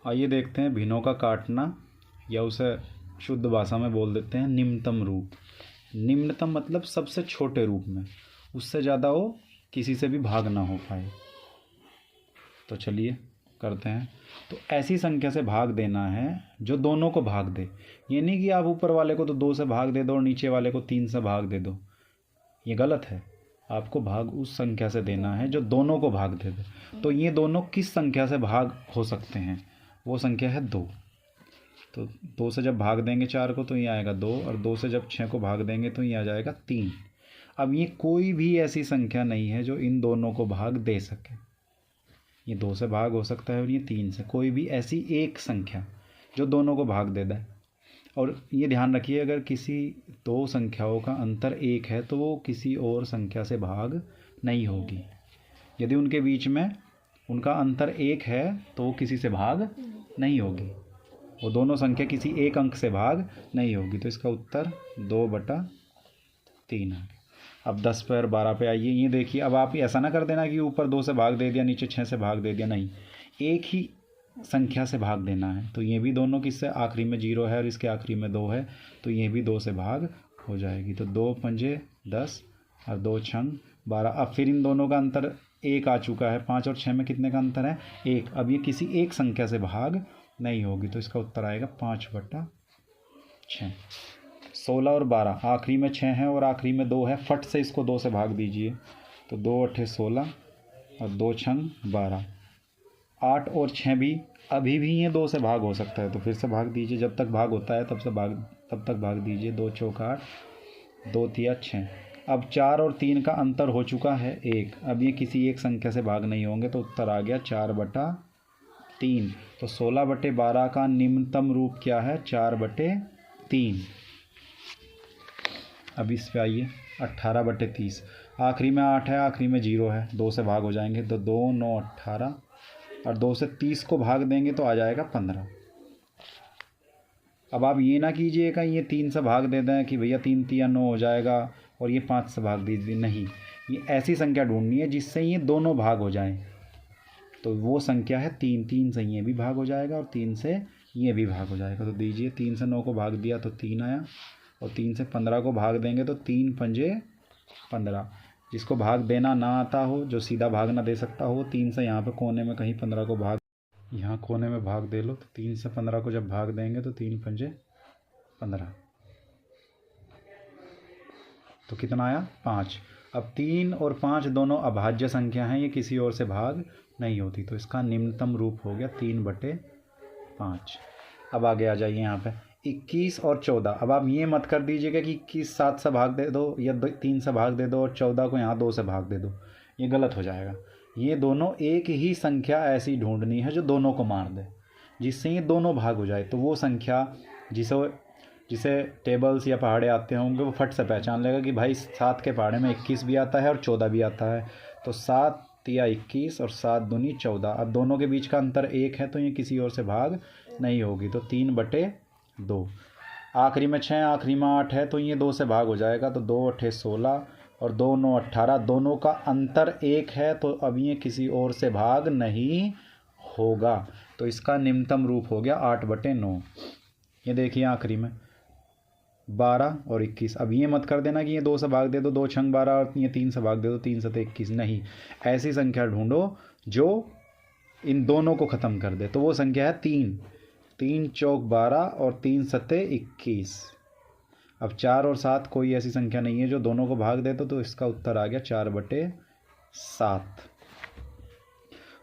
आइए देखते हैं भिन्नों का काटना, या उसे शुद्ध भाषा में बोल देते हैं निम्नतम रूप। निम्नतम मतलब सबसे छोटे रूप में, उससे ज़्यादा वो किसी से भी भाग ना हो पाए। तो चलिए करते हैं। तो ऐसी संख्या से भाग देना है जो दोनों को भाग दे। ये नहीं कि आप ऊपर वाले को तो 2 से भाग दे दो और नीचे वाले को 3 से भाग दे दो, ये गलत है। आपको भाग उस संख्या से देना है जो दोनों को भाग दे दे। तो ये दोनों किस संख्या से भाग हो सकते हैं, वो संख्या है 2। तो 2 से जब भाग देंगे 4 को तो ये आएगा 2, और 2 से जब 6 को भाग देंगे तो ये आ जाएगा 3। अब ये कोई भी ऐसी संख्या नहीं है जो इन दोनों को भाग दे सके। ये 2 से भाग हो सकता है और ये 3 से, कोई भी ऐसी एक संख्या जो दोनों को भाग दे दे। और ये ध्यान रखिए, अगर किसी 2 संख्याओं का अंतर 1 है तो वो किसी और संख्या से भाग नहीं होगी। यदि उनके बीच में उनका अंतर 1 है तो वो किसी से भाग नहीं होगी, वो दोनों संख्या किसी एक अंक से भाग नहीं होगी। तो इसका उत्तर 2/3 है। अब 10 पे और 12 पे आइए। ये देखिए, अब आप ऐसा ना कर देना कि ऊपर 2 से भाग दे दिया, नीचे 6 से भाग दे दिया, नहीं, एक ही संख्या से भाग देना है। तो ये भी दोनों किससे, आखिरी में 0 है और इसके आखिरी में 2 है, तो ये भी 2 से भाग हो जाएगी। तो 2 पंजे 10 और 2 छंग 12। अब फिर इन दोनों का अंतर 1 आ चुका है। 5 और 6 में कितने का अंतर है, 1। अब ये किसी एक संख्या से भाग नहीं होगी, तो इसका उत्तर आएगा 5/6। 16 और 12, आखिरी में 6 है और आखिरी में 2 है, फट से इसको 2 से भाग दीजिए। तो 2 अट्ठे 16 और 2 छंग 12। 8 और 6 भी अभी भी ये 2 से भाग हो सकता है, तो फिर से भाग दीजिए। जब तक भाग होता है तब तक भाग दीजिए। 2 चौक 8, 2 तिया 6। अब 4 और 3 का अंतर हो चुका है 1। अब ये किसी एक संख्या से भाग नहीं होंगे, तो उत्तर आ गया 4/3। तो 16/12 का निम्नतम रूप क्या है, 4/3। अब इस पे आइए, 18/30। आखिरी में 8 है, आखिरी में 0 है, 2 से भाग हो जाएंगे। तो 2 9 18 और 2 से 30 को भाग देंगे तो आ जाएगा 15। अब आप ये ना कीजिएगा ये 3 से भाग दे दें कि भैया 3 तिया 9 हो जाएगा और ये 5 से भाग दीजिए, नहीं, ये ऐसी संख्या ढूंढनी है जिससे ये दोनों भाग हो जाएं। तो वो संख्या है 3। 3 से ये भी भाग हो जाएगा और 3 से ये भी भाग हो जाएगा। तो दीजिए, 3 से 9 को भाग दिया तो 3 आया, और 3 से 15 को भाग देंगे तो 3 पंजे 15। जिसको भाग देना ना आता हो, जो सीधा भाग ना दे सकता हो, 3 से यहाँ पे कोने में कहीं 15 को भाग, यहाँ कोने में भाग दे लो। तो 3 से 15 को जब भाग देंगे तो 3 पंजे 15। तो कितना आया, 5। अब 3 और 5 दोनों अभाज्य संख्या हैं, ये किसी और से भाग नहीं होती, तो इसका निम्नतम रूप हो गया 3/5। अब आगे आ जाइए यहाँ पे 21 और 14। अब आप ये मत कर दीजिएगा कि 21 7 से भाग दे दो या 3 से भाग दे दो और 14 को यहाँ 2 से भाग दे दो, ये गलत हो जाएगा। ये दोनों एक ही संख्या ऐसी ढूंढनी है जो दोनों को मार दे, जिससे ये दोनों भाग हो जाए। तो वो संख्या जिसे टेबल्स या पहाड़े आते होंगे वो फट से पहचान लेगा कि भाई 7 के पहाड़े में 21 भी आता है और 14 भी आता है। तो 7 तिया 21 और 7 दूनी 14। अब दोनों के बीच का अंतर 1 है, तो ये किसी और से भाग नहीं होगी, तो 3/2। आखिरी में 6, आखिरी में 8 है, तो ये 2 से भाग हो जाएगा। तो 2 अट्ठे 16 और 2 9 18। दोनों का अंतर 1 है, तो अब ये किसी और से भाग नहीं होगा, तो इसका निम्नतम रूप हो गया 8/9। ये देखिए आखिरी में 12 और 21। अब ये मत कर देना कि ये 2 से भाग दे दो, 2 छंग 12, और ये 3 से भाग दे दो, 3 7 21, नहीं, ऐसी संख्या ढूंढो जो इन दोनों को ख़त्म कर दे। तो वो संख्या है 3। 3 चौक 12 और 3 सत्ते 21। अब 4 और 7 कोई ऐसी संख्या नहीं है जो दोनों को भाग दे, तो इसका उत्तर आ गया 4/7।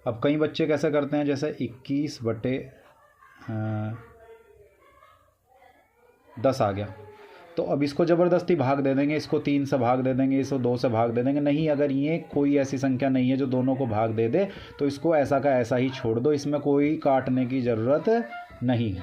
अब कई बच्चे कैसे करते हैं, जैसे 21/10 आ गया, तो अब इसको ज़बरदस्ती भाग दे देंगे, इसको 3 से भाग दे देंगे, इसको 2 से भाग दे देंगे, नहीं, अगर ये कोई ऐसी संख्या नहीं है जो दोनों को भाग दे दे तो इसको ऐसा का ऐसा ही छोड़ दो, इसमें कोई काटने की ज़रूरत नहीं है।